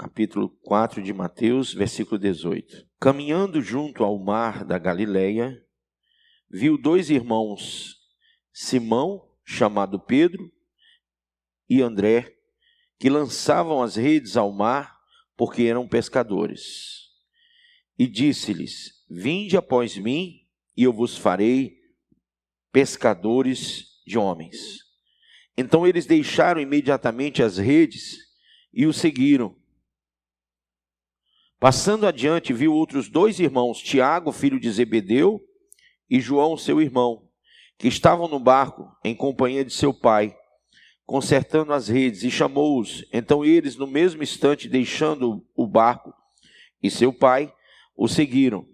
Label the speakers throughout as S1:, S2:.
S1: capítulo 4 de Mateus, versículo 18. Caminhando junto ao mar da Galileia, viu dois irmãos, Simão, chamado Pedro, e André, que lançavam as redes ao mar, porque eram pescadores. E disse-lhes: vinde após mim, e eu vos farei pescadores de homens. Então eles deixaram imediatamente as redes e o seguiram. Passando adiante, viu outros dois irmãos, Tiago, filho de Zebedeu, e João, seu irmão, que estavam no barco em companhia de seu pai, consertando as redes, e chamou-os. Então eles, no mesmo instante, deixando o barco e seu pai, o seguiram.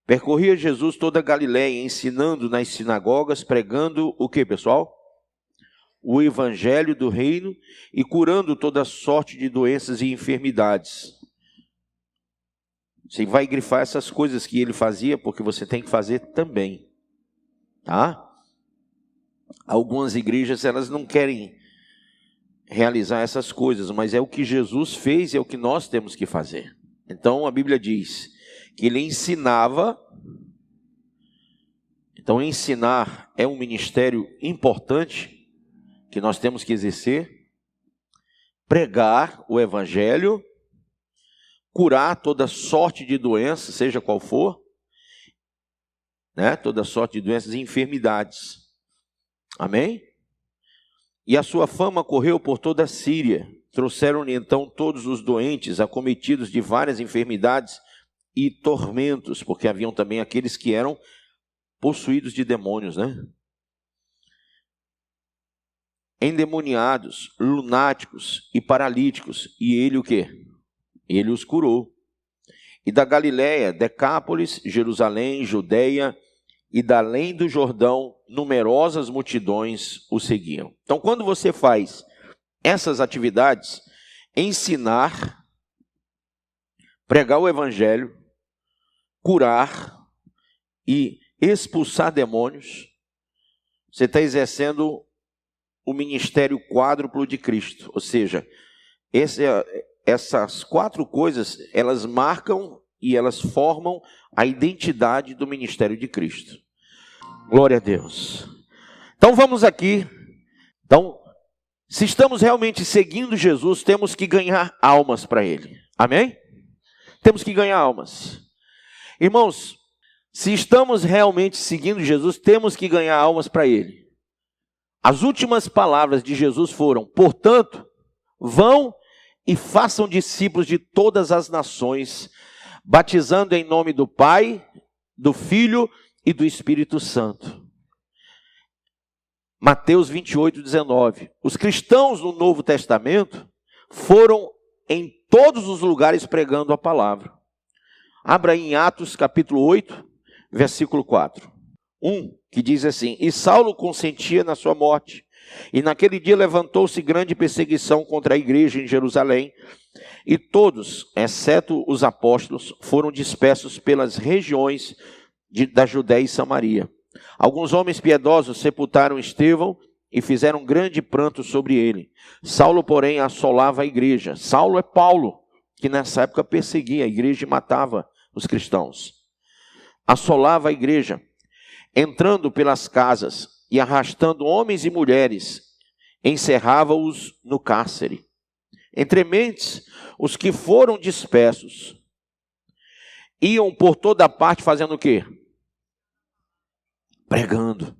S1: Percorria Jesus toda a Galileia, ensinando nas sinagogas, pregando o que, pessoal? O evangelho do reino e curando toda sorte de doenças e enfermidades. Você vai grifar essas coisas que ele fazia, porque você tem que fazer também, tá? Algumas igrejas, elas não querem realizar essas coisas, mas é o que Jesus fez e é o que nós temos que fazer. Então a Bíblia diz que ele ensinava. Então ensinar é um ministério importante que nós temos que exercer. Pregar o evangelho, curar toda sorte de doença, seja qual for, né? Toda sorte de doenças e enfermidades. Amém? E a sua fama correu por toda a Síria. Trouxeram-lhe então todos os doentes, acometidos de várias enfermidades e tormentos, porque haviam também aqueles que eram possuídos de demônios, né? Endemoniados, lunáticos e paralíticos. E ele o quê? Ele os curou. E da Galiléia, Decápolis, Jerusalém, Judeia e da além do Jordão, numerosas multidões o seguiam. Então, quando você faz essas atividades, ensinar, pregar o evangelho, curar e expulsar demônios, você está exercendo o ministério quádruplo de Cristo. Ou seja, essas quatro coisas, elas marcam e elas formam a identidade do ministério de Cristo. Glória a Deus. Então vamos aqui. Então, se estamos realmente seguindo Jesus, temos que ganhar almas para Ele. Amém? Temos que ganhar almas. Irmãos, se estamos realmente seguindo Jesus, temos que ganhar almas para Ele. As últimas palavras de Jesus foram: portanto, vão e façam discípulos de todas as nações, batizando em nome do Pai, do Filho e do Espírito Santo. Mateus 28, 19. Os cristãos no Novo Testamento foram em todos os lugares pregando a palavra. Abra em Atos capítulo 8, versículo 4. Que diz assim: e Saulo consentia na sua morte. E naquele dia levantou-se grande perseguição contra a igreja em Jerusalém, e todos, exceto os apóstolos, foram dispersos pelas regiões da Judéia e Samaria. Alguns homens piedosos sepultaram Estevão e fizeram grande pranto sobre ele. Saulo, porém, assolava a igreja. Saulo é Paulo, que nessa época perseguia a igreja e matava os cristãos. Assolava a igreja, entrando pelas casas e arrastando homens e mulheres, encerrava-os no cárcere. Entre mentes, os que foram dispersos iam por toda parte fazendo o quê? Pregando.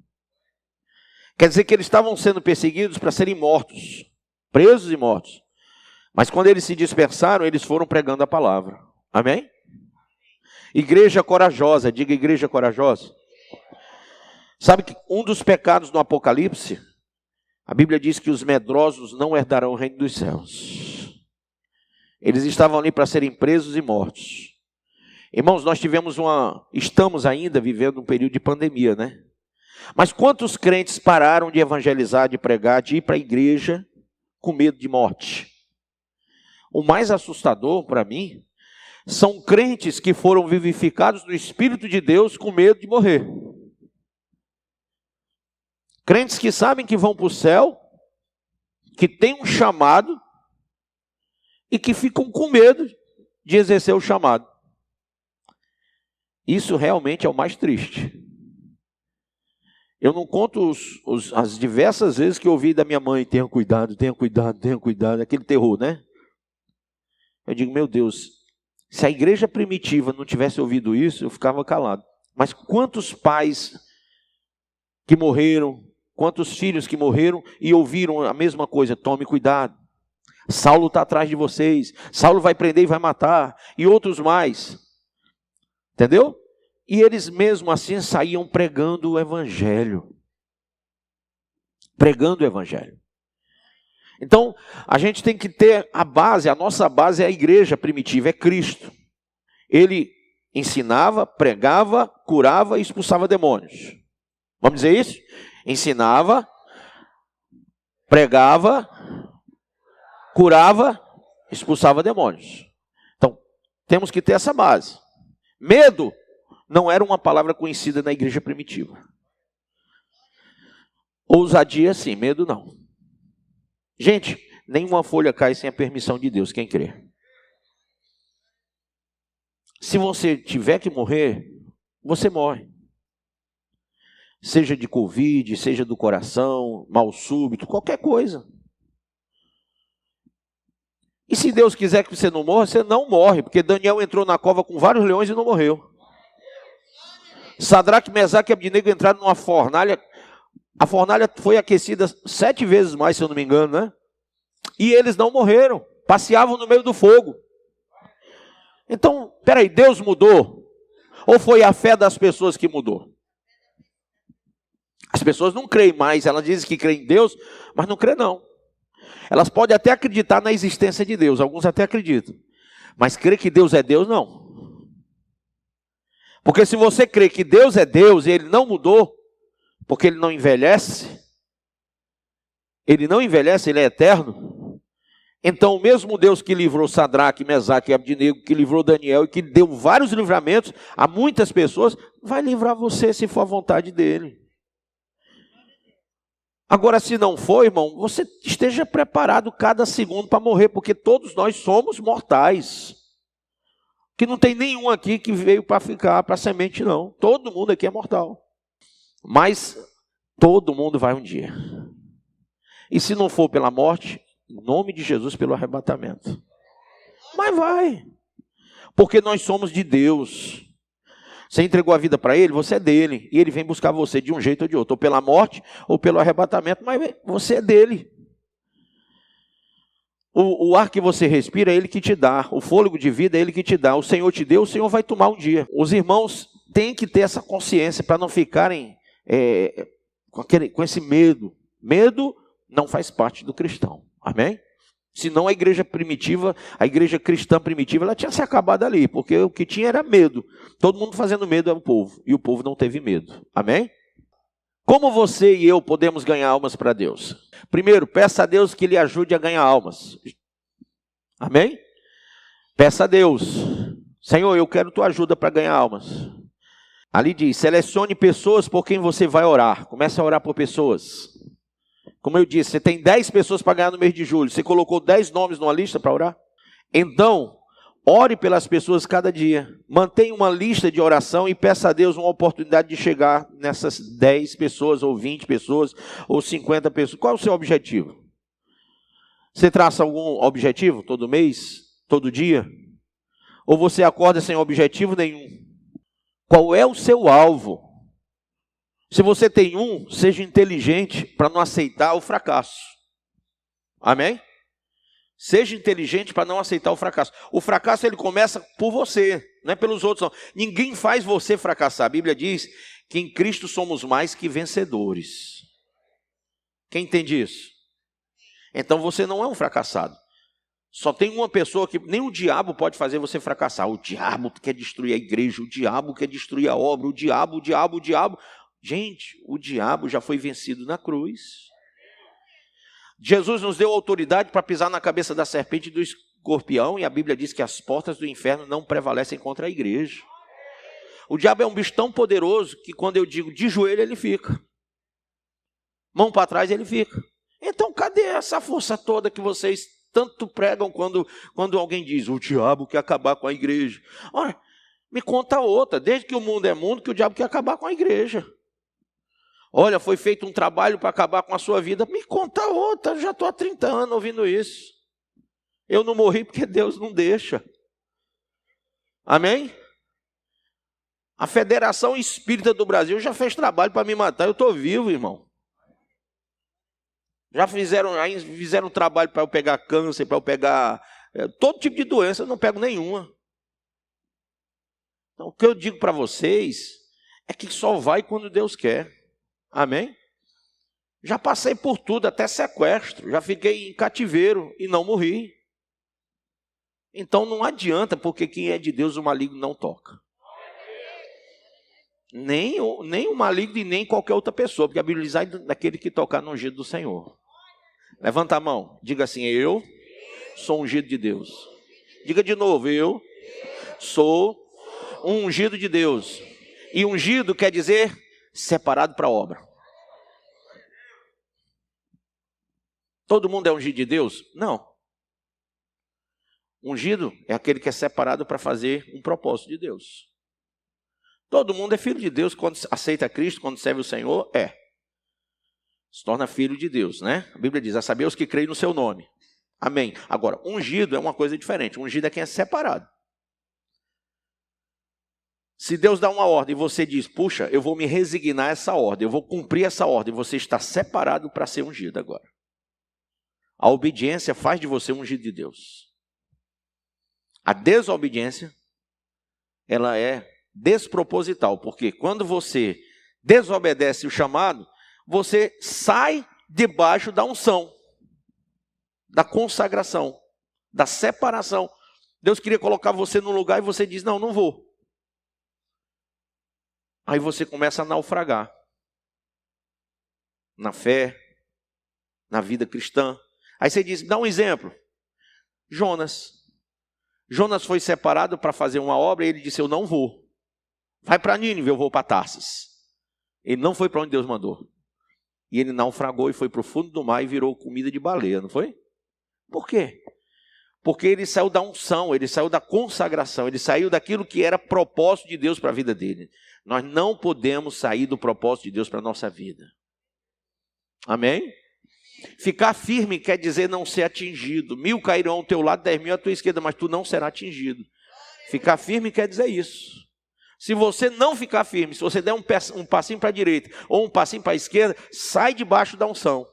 S1: Quer dizer que eles estavam sendo perseguidos para serem mortos, presos e mortos. Mas quando eles se dispersaram, eles foram pregando a palavra. Amém? Igreja corajosa, diga igreja corajosa. Sabe que um dos pecados no Apocalipse, a Bíblia diz que os medrosos não herdarão o reino dos céus. Eles estavam ali para serem presos e mortos. Irmãos, nós estamos ainda vivendo um período de pandemia, né? Mas quantos crentes pararam de evangelizar, de pregar, de ir para a igreja com medo de morte? O mais assustador para mim são crentes que foram vivificados no Espírito de Deus com medo de morrer. Crentes que sabem que vão para o céu, que têm um chamado e que ficam com medo de exercer o chamado. Isso realmente é o mais triste. Eu não conto as diversas vezes que eu ouvi da minha mãe: tenha cuidado, tenha cuidado, tenha cuidado, aquele terror, né? Eu digo, meu Deus, se a igreja primitiva não tivesse ouvido isso, eu ficava calado. Mas quantos pais que morreram, quantos filhos que morreram e ouviram a mesma coisa: tome cuidado, Saulo está atrás de vocês, Saulo vai prender e vai matar, e outros mais, entendeu? E eles mesmo assim saíam pregando o evangelho, pregando o evangelho. Então, a gente tem que ter a base, a nossa base é a igreja primitiva, é Cristo. Ele ensinava, pregava, curava e expulsava demônios. Vamos dizer isso? Ensinava, pregava, curava, expulsava demônios. Então, temos que ter essa base. Medo não era uma palavra conhecida na igreja primitiva. Ousadia sim, medo não. Gente, nenhuma folha cai sem a permissão de Deus, quem crê? Se você tiver que morrer, você morre. Seja de Covid, seja do coração, mal súbito, qualquer coisa. E se Deus quiser que você não morra, você não morre, porque Daniel entrou na cova com vários leões e não morreu. Sadraque, Mesaque e Abdinego entraram numa fornalha. A fornalha foi aquecida 7 vezes mais, se eu não me engano, né? E eles não morreram, passeavam no meio do fogo. Então, peraí, Deus mudou? Ou foi a fé das pessoas que mudou? As pessoas não creem mais, elas dizem que creem em Deus, mas não creem não. Elas podem até acreditar na existência de Deus, alguns até acreditam. Mas crer que Deus é Deus, não. Porque se você crê que Deus é Deus e Ele não mudou, porque Ele não envelhece, Ele é eterno, então o mesmo Deus que livrou Sadraque, Mesaque e Abdinego, que livrou Daniel e que deu vários livramentos a muitas pessoas, vai livrar você se for a vontade dEle. Agora, se não for, irmão, você esteja preparado cada segundo para morrer, porque todos nós somos mortais. Que não tem nenhum aqui que veio para ficar, para semente, não. Todo mundo aqui é mortal. Mas todo mundo vai um dia. E se não for pela morte, em nome de Jesus, pelo arrebatamento. Mas vai. Porque nós somos de Deus. Você entregou a vida para Ele, você é dele. E Ele vem buscar você de um jeito ou de outro. Ou pela morte, ou pelo arrebatamento. Mas você é dele. O ar que você respira é Ele que te dá. O fôlego de vida é Ele que te dá. O Senhor te deu, o Senhor vai tomar um dia. Os irmãos têm que ter essa consciência para não ficarem com esse medo. Medo não faz parte do cristão. Amém? Senão a igreja primitiva, a igreja cristã primitiva, ela tinha se acabado ali. Porque o que tinha era medo. Todo mundo fazendo medo ao povo. E o povo não teve medo. Amém? Como você e eu podemos ganhar almas para Deus? Primeiro, peça a Deus que lhe ajude a ganhar almas. Amém? Peça a Deus. Senhor, eu quero tua ajuda para ganhar almas. Ali diz, selecione pessoas por quem você vai orar. Comece a orar por pessoas. Como eu disse, você tem 10 pessoas para ganhar no mês de julho. Você colocou 10 nomes numa lista para orar? Então, ore pelas pessoas cada dia. Mantenha uma lista de oração e peça a Deus uma oportunidade de chegar nessas 10 pessoas, ou 20 pessoas, ou 50 pessoas. Qual é o seu objetivo? Você traça algum objetivo todo mês, todo dia? Ou você acorda sem objetivo nenhum? Qual é o seu alvo? Se você tem um, seja inteligente para não aceitar o fracasso. Amém? Seja inteligente para não aceitar o fracasso. O fracasso ele começa por você, não é pelos outros não. Ninguém faz você fracassar. A Bíblia diz que em Cristo somos mais que vencedores. Quem entende isso? Então você não é um fracassado. Só tem uma pessoa que nem o diabo pode fazer você fracassar. O diabo quer destruir a igreja, o diabo quer destruir a obra, o diabo. Gente, o diabo já foi vencido na cruz. Jesus nos deu autoridade para pisar na cabeça da serpente e do escorpião, e a Bíblia diz que as portas do inferno não prevalecem contra a igreja. O diabo é um bicho tão poderoso que quando eu digo de joelho ele fica. Mão para trás ele fica. Então cadê essa força toda que vocês tanto pregam quando alguém diz, o diabo quer acabar com a igreja. Ora, me conta outra, desde que o mundo é mundo, que o diabo quer acabar com a igreja. Olha, foi feito um trabalho para acabar com a sua vida. Me conta outra, eu já estou há 30 anos ouvindo isso. Eu não morri porque Deus não deixa. Amém? A Federação Espírita do Brasil já fez trabalho para me matar. Eu estou vivo, irmão. Já fizeram trabalho para eu pegar câncer, para eu pegar todo tipo de doença. Eu não pego nenhuma. Então, o que eu digo para vocês é que só vai quando Deus quer. Amém? Já passei por tudo, até sequestro. Já fiquei em cativeiro e não morri. Então não adianta, porque quem é de Deus o maligno não toca. Nem o maligno e nem qualquer outra pessoa, porque a Bíblia diz daquele que tocar no ungido do Senhor. Levanta a mão, diga assim, eu sou ungido de Deus. Diga de novo, eu sou um ungido de Deus. E ungido quer dizer separado para a obra. Todo mundo é ungido de Deus? Não. Ungido é aquele que é separado para fazer um propósito de Deus. Todo mundo é filho de Deus quando aceita Cristo, quando serve o Senhor, se torna filho de Deus, né? A Bíblia diz, a saber os que creem no seu nome. Amém. Agora, ungido é uma coisa diferente. Ungido é quem é separado. Se Deus dá uma ordem e você diz, puxa, eu vou me resignar a essa ordem, eu vou cumprir essa ordem, você está separado para ser ungido agora. A obediência faz de você ungido de Deus. A desobediência, ela é desproposital, porque quando você desobedece o chamado, você sai debaixo da unção, da consagração, da separação. Deus queria colocar você num lugar e você diz, não, não vou. Aí você começa a naufragar na fé, na vida cristã. Aí você diz, dá um exemplo. Jonas foi separado para fazer uma obra e ele disse, eu não vou. Vai para Nínive, eu vou para Tarsis. Ele não foi para onde Deus mandou. E ele naufragou e foi para o fundo do mar e virou comida de baleia, não foi? Por quê? Porque ele saiu da unção, ele saiu da consagração, ele saiu daquilo que era propósito de Deus para a vida dele. Nós não podemos sair do propósito de Deus para a nossa vida. Amém? Ficar firme quer dizer não ser atingido. 1000 cairão ao teu lado, 10.000 à tua esquerda, mas tu não será atingido. Ficar firme quer dizer isso. Se você não ficar firme, se você der um passinho para a direita ou um passinho para a esquerda, sai debaixo da unção.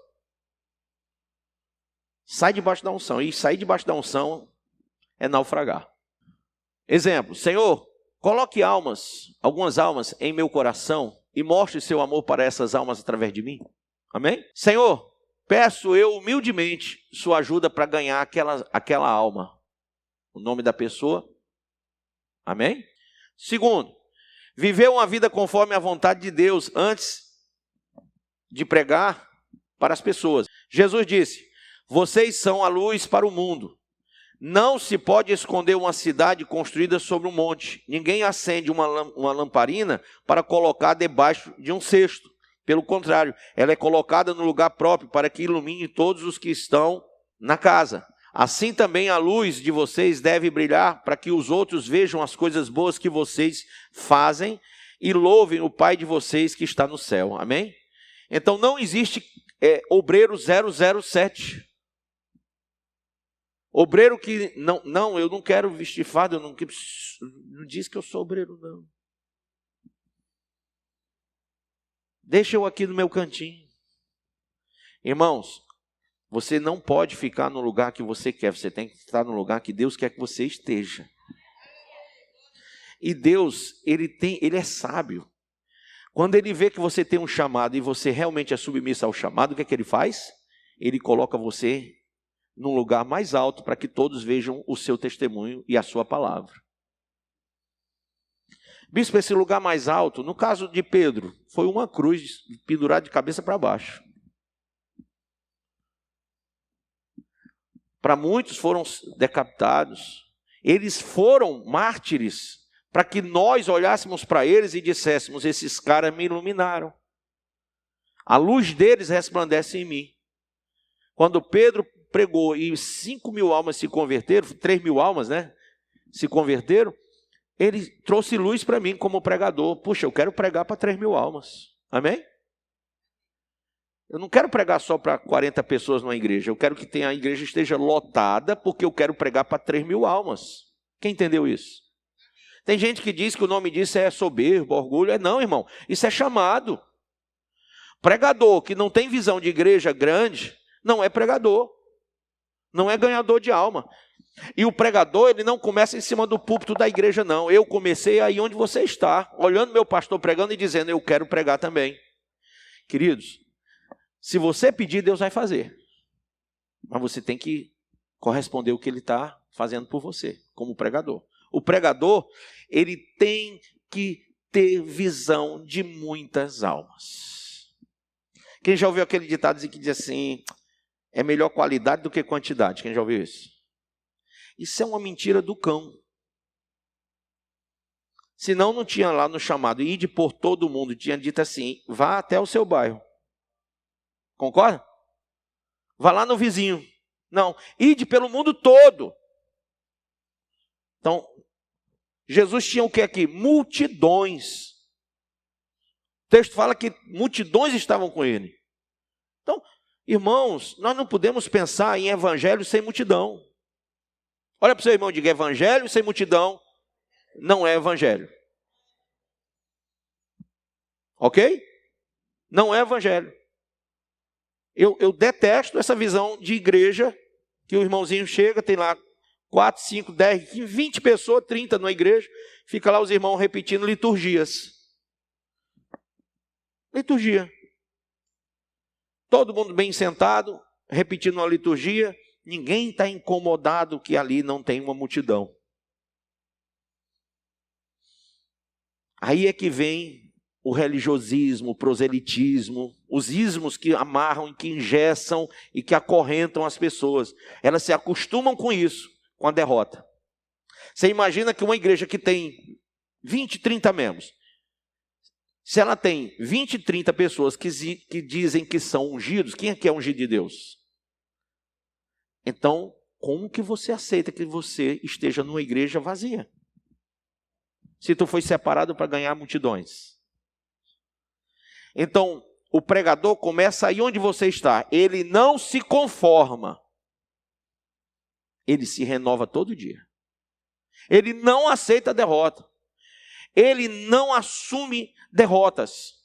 S1: Sai debaixo da unção. E sair debaixo da unção é naufragar. Exemplo, Senhor, coloque algumas almas em meu coração e mostre seu amor para essas almas através de mim. Amém? Senhor, peço eu humildemente sua ajuda para ganhar aquela alma. O nome da pessoa. Amém? Segundo, viver uma vida conforme a vontade de Deus antes de pregar para as pessoas. Jesus disse, vocês são a luz para o mundo. Não se pode esconder uma cidade construída sobre um monte. Ninguém acende uma lamparina para colocar debaixo de um cesto. Pelo contrário, ela é colocada no lugar próprio para que ilumine todos os que estão na casa. Assim também a luz de vocês deve brilhar para que os outros vejam as coisas boas que vocês fazem e louvem o Pai de vocês que está no céu. Amém? Então não existe obreiro 007. Obreiro que, não, eu não quero vestir fardo, eu não diz que eu sou obreiro, não. Deixa eu aqui no meu cantinho. Irmãos, você não pode ficar no lugar que você quer, você tem que estar no lugar que Deus quer que você esteja. E Deus, Ele é sábio. Quando Ele vê que você tem um chamado e você realmente é submisso ao chamado, o que é que Ele faz? Ele coloca você num lugar mais alto para que todos vejam o seu testemunho e a sua palavra. Bispo, esse lugar mais alto, no caso de Pedro, foi uma cruz pendurada de cabeça para baixo. Para muitos foram decapitados. Eles foram mártires para que nós olhássemos para eles e disséssemos, esses caras me iluminaram. A luz deles resplandece em mim. Quando Pedro pregou e 5.000 almas se converteram, 3.000 almas, né? Se converteram, ele trouxe luz para mim como pregador. Puxa, eu quero pregar para 3.000 almas. Amém? Eu não quero pregar só para 40 pessoas numa igreja. Eu quero que a igreja esteja lotada, porque eu quero pregar para 3.000 almas. Quem entendeu isso? Tem gente que diz que o nome disso é soberbo, orgulho. Não, irmão. Isso é chamado. Pregador que não tem visão de igreja grande, não é pregador. Não é ganhador de alma. E o pregador, ele não começa em cima do púlpito da igreja, não. Eu comecei aí onde você está, olhando meu pastor pregando e dizendo, eu quero pregar também. Queridos, se você pedir, Deus vai fazer. Mas você tem que corresponder o que ele está fazendo por você, como pregador. O pregador, ele tem que ter visão de muitas almas. Quem já ouviu aquele ditado que diz assim, é melhor qualidade do que quantidade? Quem já ouviu isso? Isso é uma mentira do cão. Senão não tinha lá no chamado, ide por todo mundo, tinha dito assim, vá até o seu bairro. Concorda? Vá lá no vizinho. Não, ide pelo mundo todo. Então, Jesus tinha o que aqui? Multidões. O texto fala que multidões estavam com ele. Então, irmãos, nós não podemos pensar em evangelho sem multidão. Olha para o seu irmão e diga, evangelho sem multidão não é evangelho. Ok? Não é evangelho. Eu detesto essa visão de igreja, que o irmãozinho chega, tem lá 4, 5, 10, 20 pessoas, 30 numa igreja, fica lá os irmãos repetindo liturgias. Liturgia. Todo mundo bem sentado, repetindo uma liturgia, ninguém está incomodado que ali não tem uma multidão. Aí é que vem o religiosismo, o proselitismo, os ismos que amarram e que engessam e que acorrentam as pessoas. Elas se acostumam com isso, com a derrota. Você imagina que uma igreja que tem 20, 30 membros, se ela tem 20, 30 pessoas que dizem que são ungidos, quem é que é ungido de Deus? Então, como que você aceita que você esteja numa igreja vazia? Se tu foi separado para ganhar multidões. Então, o pregador começa aí onde você está. Ele não se conforma. Ele se renova todo dia. Ele não aceita derrota. Ele não assume derrotas.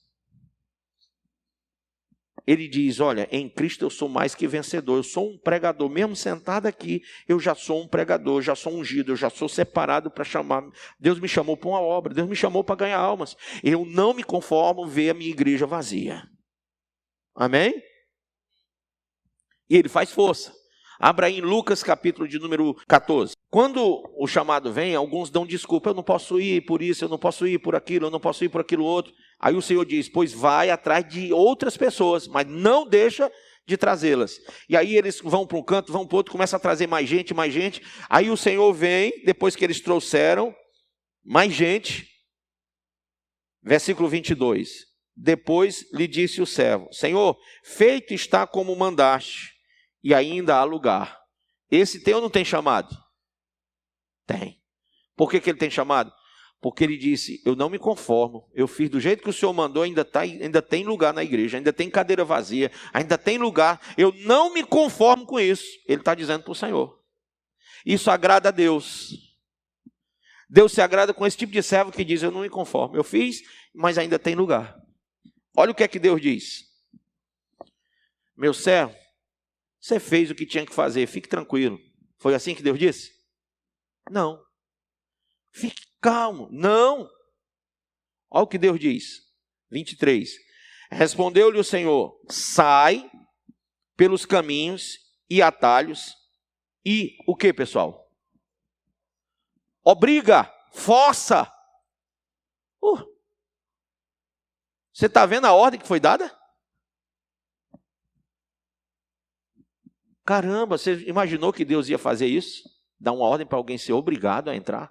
S1: Ele diz, olha, em Cristo eu sou mais que vencedor, eu sou um pregador, mesmo sentado aqui, eu já sou um pregador, já sou ungido, eu já sou separado para chamar, Deus me chamou para uma obra, Deus me chamou para ganhar almas, eu não me conformo ver a minha igreja vazia. Amém? E ele faz força. Abra aí em Lucas capítulo de número 14. Quando o chamado vem, alguns dão desculpa, eu não posso ir por isso, eu não posso ir por aquilo, eu não posso ir por aquilo outro. Aí o Senhor diz, pois vai atrás de outras pessoas, mas não deixa de trazê-las. E aí eles vão para um canto, vão para o outro, começam a trazer mais gente. Aí o Senhor vem, depois que eles trouxeram mais gente, versículo 22. Depois lhe disse o servo, Senhor, feito está como mandaste, e ainda há lugar. Esse tem ou não tem chamado? Tem. Por que ele tem chamado? Porque ele disse, eu não me conformo, eu fiz do jeito que o Senhor mandou, ainda tem lugar na igreja, ainda tem cadeira vazia, ainda tem lugar, eu não me conformo com isso. Ele está dizendo para o Senhor. Isso agrada a Deus. Deus se agrada com esse tipo de servo que diz, eu não me conformo, eu fiz, mas ainda tem lugar. Olha o que é que Deus diz. Meu servo, você fez o que tinha que fazer, fique tranquilo. Foi assim que Deus disse? Não. Fique calmo. Não. Olha o que Deus diz. 23. Respondeu-lhe o Senhor, sai pelos caminhos e atalhos e o que, pessoal? Obriga, força. Você está vendo a ordem que foi dada? Caramba, você imaginou que Deus ia fazer isso? Dar uma ordem para alguém ser obrigado a entrar?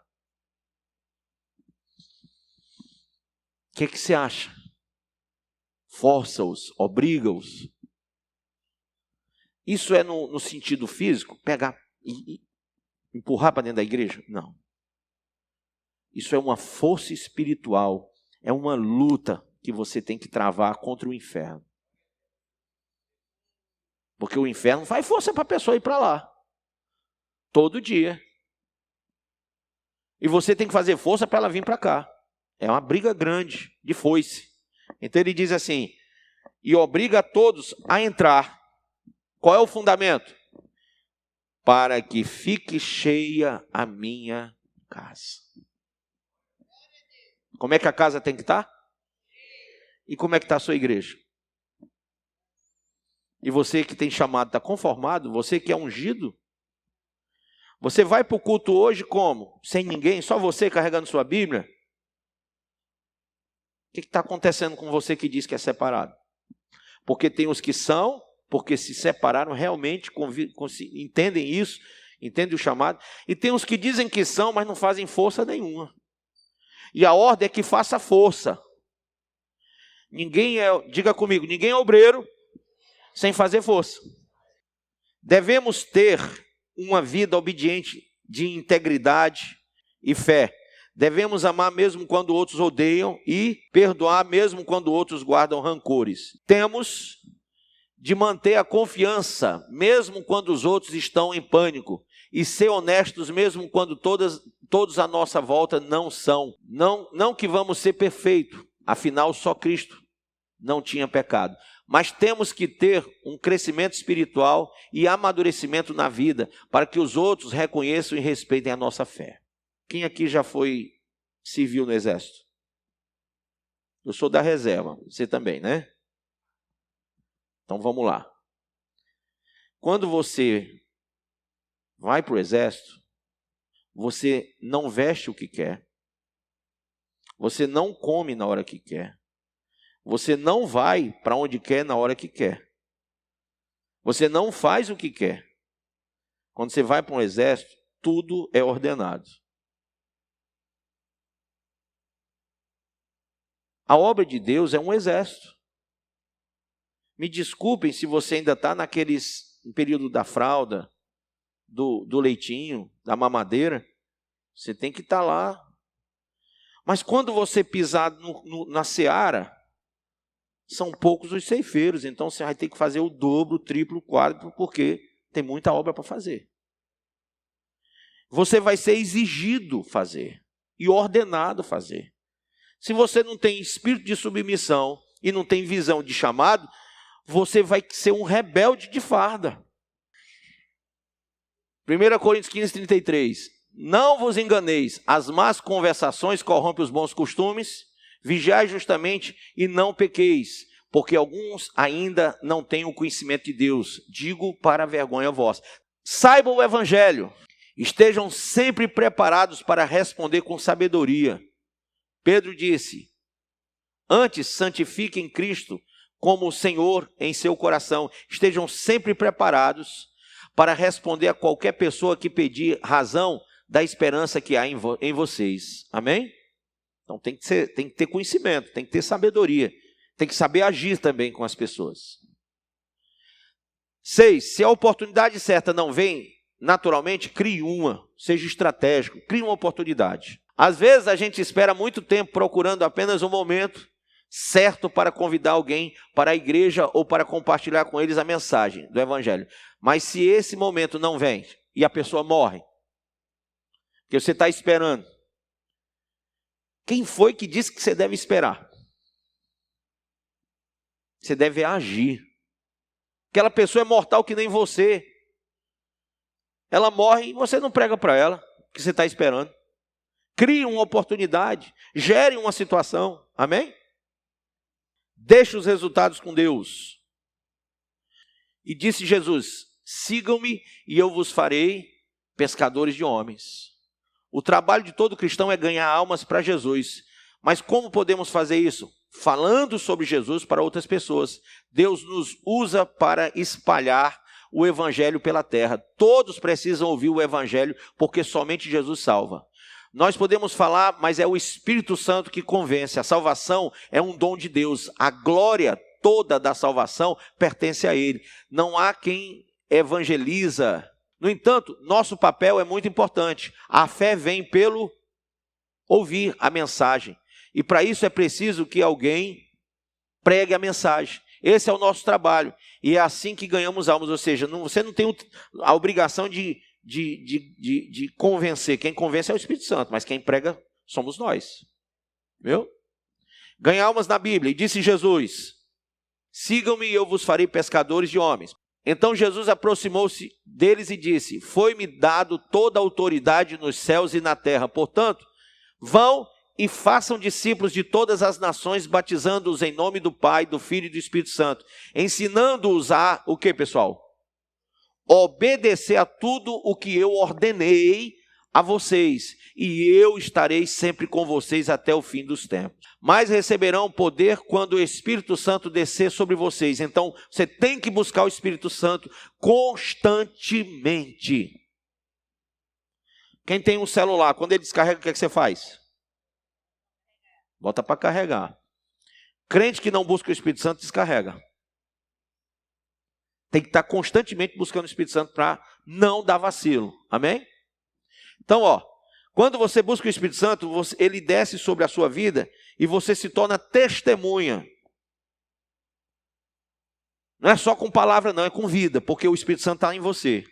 S1: O que você acha? Força-os, obriga-os. Isso é no sentido físico? Pegar e empurrar para dentro da igreja? Não. Isso é uma força espiritual. É uma luta que você tem que travar contra o inferno. Porque o inferno faz força para a pessoa ir para lá. Todo dia. E você tem que fazer força para ela vir para cá. É uma briga grande de foice. Então ele diz assim, e obriga a todos a entrar. Qual é o fundamento? Para que fique cheia a minha casa. Como é que a casa tem que estar? E como é que está a sua igreja? E você que tem chamado, está conformado? Você que é ungido? Você vai para o culto hoje como? Sem ninguém? Só você carregando sua Bíblia? O que está acontecendo com você que diz que é separado? Porque tem os que são, porque se separaram realmente, entendem isso, entendem o chamado. E tem os que dizem que são, mas não fazem força nenhuma. E a ordem é que faça força. Diga comigo, ninguém é obreiro sem fazer força. Devemos ter uma vida obediente de integridade e fé. Devemos amar mesmo quando outros odeiam e perdoar mesmo quando outros guardam rancores. Temos de manter a confiança mesmo quando os outros estão em pânico e ser honestos mesmo quando todos à nossa volta não são. Não que vamos ser perfeitos, afinal só Cristo não tinha pecado. Mas temos que ter um crescimento espiritual e amadurecimento na vida para que os outros reconheçam e respeitem a nossa fé. Quem aqui já foi civil no exército? Eu sou da reserva, você também, né? Então vamos lá. Quando você vai para o exército, você não veste o que quer, você não come na hora que quer, você não vai para onde quer na hora que quer, você não faz o que quer. Quando você vai para um exército, tudo é ordenado. A obra de Deus é um exército. Me desculpem se você ainda está no período da fralda, do leitinho, da mamadeira. Você tem que estar lá. Mas quando você pisar na seara, são poucos os ceifeiros. Então você vai ter que fazer o dobro, o triplo, o quádruplo, porque tem muita obra para fazer. Você vai ser exigido fazer e ordenado fazer. Se você não tem espírito de submissão e não tem visão de chamado, você vai ser um rebelde de farda. 1 Coríntios 15, 33. Não vos enganeis, as más conversações corrompem os bons costumes, vigiai justamente e não pequeis, porque alguns ainda não têm o conhecimento de Deus. Digo para a vergonha vossa. Saibam o evangelho, estejam sempre preparados para responder com sabedoria. Pedro disse, antes santifiquem Cristo como o Senhor em seu coração. Estejam sempre preparados para responder a qualquer pessoa que pedir razão da esperança que há em vocês. Amém? Então tem que ter conhecimento, tem que ter sabedoria, tem que saber agir também com as pessoas. 6. Se a oportunidade certa não vem, naturalmente, crie uma, seja estratégico, crie uma oportunidade. Às vezes a gente espera muito tempo procurando apenas um momento certo para convidar alguém para a igreja ou para compartilhar com eles a mensagem do evangelho. Mas se esse momento não vem e a pessoa morre, porque você está esperando, quem foi que disse que você deve esperar? Você deve agir. Aquela pessoa é mortal que nem você. Ela morre e você não prega para ela o que você está esperando. Crie uma oportunidade, gere uma situação, amém? Deixe os resultados com Deus. E disse Jesus, sigam-me e eu vos farei pescadores de homens. O trabalho de todo cristão é ganhar almas para Jesus. Mas como podemos fazer isso? Falando sobre Jesus para outras pessoas. Deus nos usa para espalhar o evangelho pela terra. Todos precisam ouvir o evangelho, porque somente Jesus salva. Nós podemos falar, mas é o Espírito Santo que convence. A salvação é um dom de Deus. A glória toda da salvação pertence a Ele. Não há quem evangeliza. No entanto, nosso papel é muito importante. A fé vem pelo ouvir a mensagem. E para isso é preciso que alguém pregue a mensagem. Esse é o nosso trabalho. E é assim que ganhamos almas. Ou seja, você não tem a obrigação de convencer. Quem convence é o Espírito Santo, mas quem prega somos nós. Viu? Ganhar almas na Bíblia. E disse Jesus: sigam-me e eu vos farei pescadores de homens. Então Jesus aproximou-se deles e disse: foi-me dado toda a autoridade nos céus e na terra. Portanto, vão e façam discípulos de todas as nações, batizando-os em nome do Pai, do Filho e do Espírito Santo, ensinando-os a, o que, pessoal? Obedecer a tudo o que eu ordenei a vocês, e eu estarei sempre com vocês até o fim dos tempos. Mas receberão poder quando o Espírito Santo descer sobre vocês. Então, você tem que buscar o Espírito Santo constantemente. Quem tem um celular, quando ele descarrega, o que é que você faz? Bota para carregar. Crente que não busca o Espírito Santo, descarrega. Tem que estar constantemente buscando o Espírito Santo para não dar vacilo. Amém? Então, quando você busca o Espírito Santo, ele desce sobre a sua vida e você se torna testemunha. Não é só com palavra não, é com vida, porque o Espírito Santo está em você.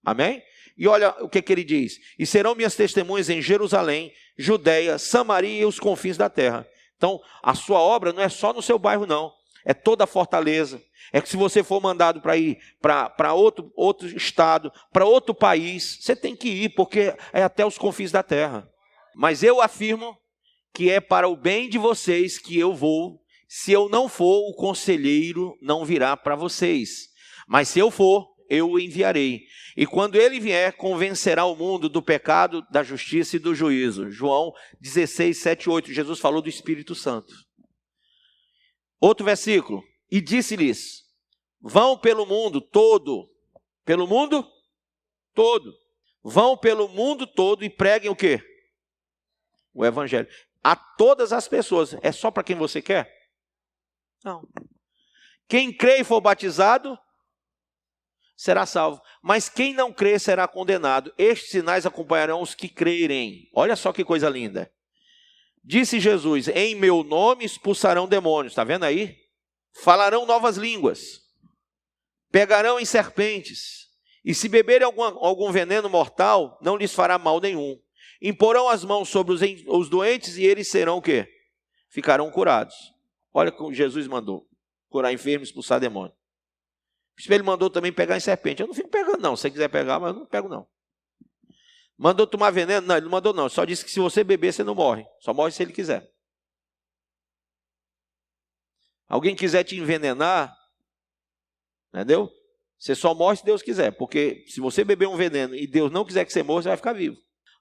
S1: Amém? E olha o que ele diz: e serão minhas testemunhas em Jerusalém, Judeia, Samaria e os confins da terra. Então, a sua obra não é só no seu bairro não, é toda a Fortaleza. É que se você for mandado para ir para outro estado, para outro país, você tem que ir, porque é até os confins da terra. Mas eu afirmo que é para o bem de vocês que eu vou. Se eu não for, o conselheiro não virá para vocês. Mas se eu for, eu o enviarei. E quando ele vier, convencerá o mundo do pecado, da justiça e do juízo. João 16, 7, 8. Jesus falou do Espírito Santo. Outro versículo. E disse-lhes: vão pelo mundo todo. Pelo mundo todo. Vão pelo mundo todo e preguem o quê? O evangelho. A todas as pessoas. É só para quem você quer? Não. Quem crê e for batizado será salvo. Mas quem não crê será condenado. Estes sinais acompanharão os que crerem. Olha só que coisa linda. Disse Jesus: em meu nome expulsarão demônios. Está vendo aí? Falarão novas línguas. Pegarão em serpentes. E se beberem algum veneno mortal, não lhes fará mal nenhum. Imporão as mãos sobre os doentes e eles serão o quê? Ficarão curados. Olha como Jesus mandou. Curar enfermos, expulsar demônio. Ele mandou também pegar em serpente. Eu não fico pegando não. Se você quiser pegar, mas eu não pego não. Mandou tomar veneno? Não, ele não mandou não. Só disse que se você beber, você não morre. Só morre se ele quiser. Alguém quiser te envenenar, entendeu? Você só morre se Deus quiser. Porque se você beber um veneno e Deus não quiser que você morra, você vai ficar vivo.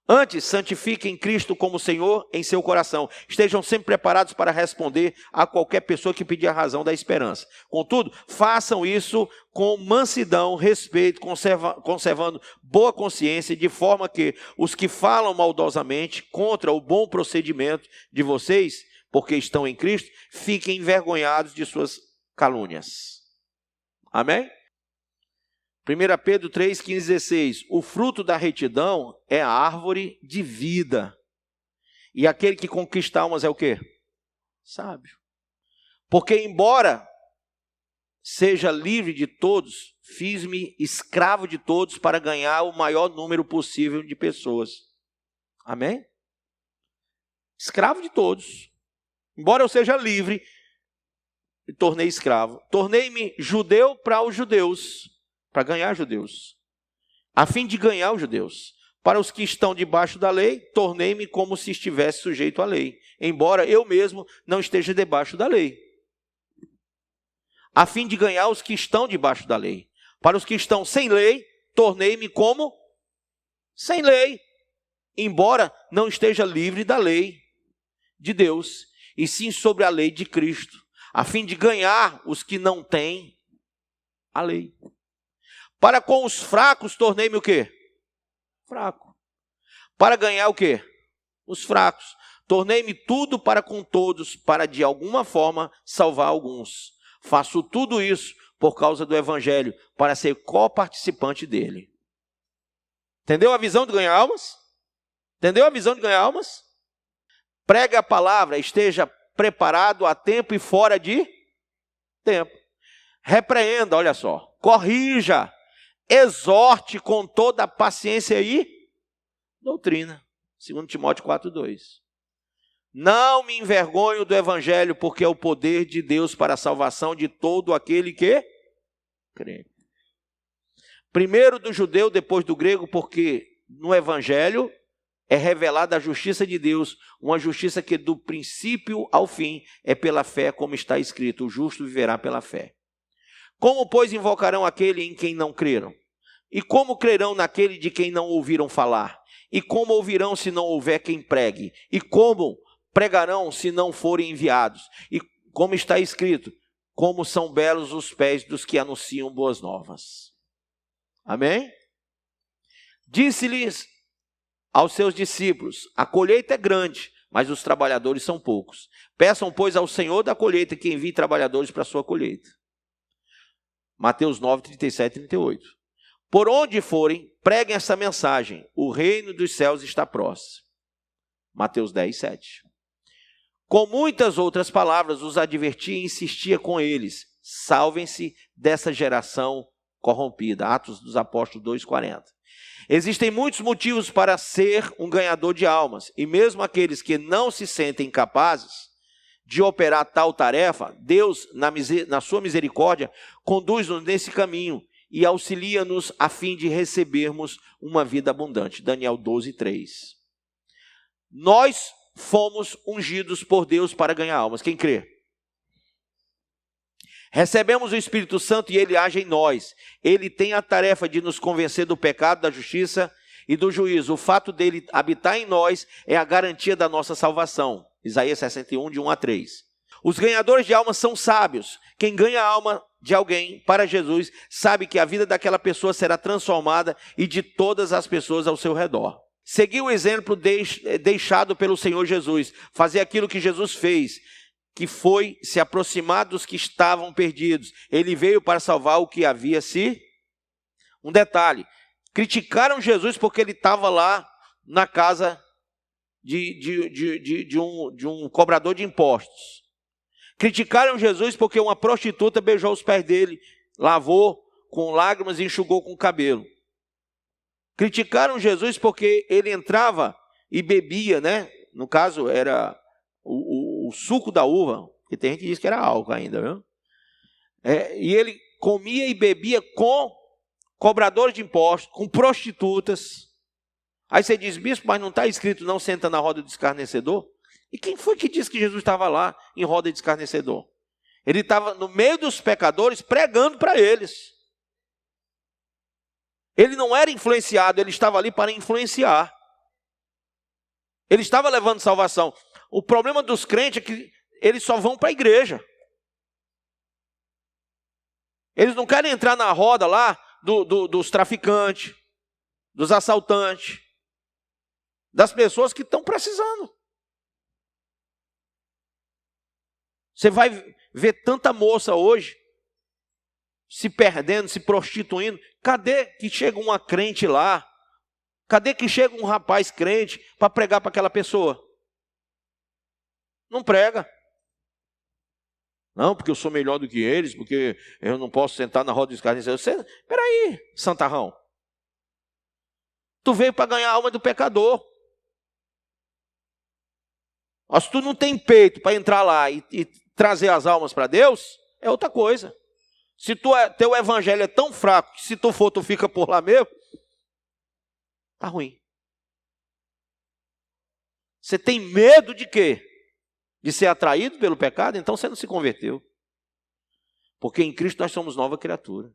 S1: Antes, santifiquem Cristo como Senhor em seu coração. Estejam sempre preparados para responder a qualquer pessoa que pedir a razão da esperança. Contudo, façam isso com mansidão, respeito, conservando boa consciência, de forma que os que falam maldosamente contra o bom procedimento de vocês, porque estão em Cristo, fiquem envergonhados de suas calúnias. Amém? 1 Pedro 3, 15, 16. O fruto da retidão é a árvore de vida. E aquele que conquista almas é o quê? Sábio. Porque embora seja livre de todos, fiz-me escravo de todos para ganhar o maior número possível de pessoas. Amém? Escravo de todos. Embora eu seja livre, me tornei escravo. Tornei-me judeu para os judeus. Para ganhar judeus, a fim de ganhar os judeus. Para os que estão debaixo da lei, tornei-me como se estivesse sujeito à lei, embora eu mesmo não esteja debaixo da lei. A fim de ganhar os que estão debaixo da lei. Para os que estão sem lei, tornei-me como sem lei, embora não esteja livre da lei de Deus, e sim sobre a lei de Cristo, a fim de ganhar os que não têm a lei. Para com os fracos, tornei-me o quê? Fraco. Para ganhar o quê? Os fracos. Tornei-me tudo para com todos, para de alguma forma salvar alguns. Faço tudo isso por causa do evangelho, para ser coparticipante dele. Entendeu a visão de ganhar almas? Entendeu a visão de ganhar almas? Pregue a palavra, esteja preparado a tempo e fora de tempo. Repreenda, olha só, corrija, exorte com toda a paciência e doutrina. 2 Timóteo 4:2. Não me envergonho do evangelho, porque é o poder de Deus para a salvação de todo aquele que crê. Primeiro do judeu, depois do grego, porque no evangelho é revelada a justiça de Deus, uma justiça que do princípio ao fim é pela fé, como está escrito, o justo viverá pela fé. Como, pois, invocarão aquele em quem não creram? E como crerão naquele de quem não ouviram falar? E como ouvirão se não houver quem pregue? E como pregarão se não forem enviados? E como está escrito, como são belos os pés dos que anunciam boas novas. Amém? Disse-lhes aos seus discípulos, a colheita é grande, mas os trabalhadores são poucos. Peçam, pois, ao Senhor da colheita que envie trabalhadores para a sua colheita. Mateus 9, 37 e 38. Por onde forem, preguem essa mensagem, o reino dos céus está próximo. Mateus 10, 7. Com muitas outras palavras, os advertia e insistia com eles, salvem-se dessa geração corrompida. Atos dos Apóstolos 2, 40. Existem muitos motivos para ser um ganhador de almas, e mesmo aqueles que não se sentem capazes de operar tal tarefa, Deus, na sua misericórdia, conduz-nos nesse caminho e auxilia-nos a fim de recebermos uma vida abundante. Daniel 12, 3. Nós fomos ungidos por Deus para ganhar almas. Quem crê? Recebemos o Espírito Santo e ele age em nós. Ele tem a tarefa de nos convencer do pecado, da justiça e do juízo. O fato dele habitar em nós é a garantia da nossa salvação. Isaías 61, de 1 a 3. Os ganhadores de almas são sábios. Quem ganha a alma de alguém para Jesus sabe que a vida daquela pessoa será transformada e de todas as pessoas ao seu redor. Seguir o exemplo deixado pelo Senhor Jesus. Fazer aquilo que Jesus fez, que foi se aproximar dos que estavam perdidos. Ele veio para salvar o que havia se... Um detalhe, criticaram Jesus porque ele estava lá na casa de um cobrador de impostos. Criticaram Jesus porque uma prostituta beijou os pés dele, lavou com lágrimas e enxugou com o cabelo. Criticaram Jesus porque ele entrava e bebia, né? No caso, era o suco da uva, que tem gente que diz que era álcool ainda, viu? E ele comia e bebia com cobradores de impostos, com prostitutas. Aí você diz, bispo, mas não está escrito não senta na roda do escarnecedor? E quem foi que disse que Jesus estava lá em roda de escarnecedor? Ele estava no meio dos pecadores pregando para eles. Ele não era influenciado, ele estava ali para influenciar. Ele estava levando salvação. O problema dos crentes é que eles só vão para a igreja. Eles não querem entrar na roda lá dos traficantes, dos assaltantes, das pessoas que estão precisando. Você vai ver tanta moça hoje se perdendo, se prostituindo. Cadê que chega uma crente lá? Cadê que chega um rapaz crente para pregar para aquela pessoa? Não prega. Não, porque eu sou melhor do que eles, porque eu não posso sentar na roda dos escarnecedores. Peraí, santarrão. Tu veio para ganhar a alma do pecador. Mas se tu não tem peito para entrar lá e trazer as almas para Deus, é outra coisa. Se teu evangelho é tão fraco que se tu for, tu fica por lá mesmo, tá ruim. Você tem medo de quê? De ser atraído pelo pecado? Então você não se converteu. Porque em Cristo nós somos nova criatura.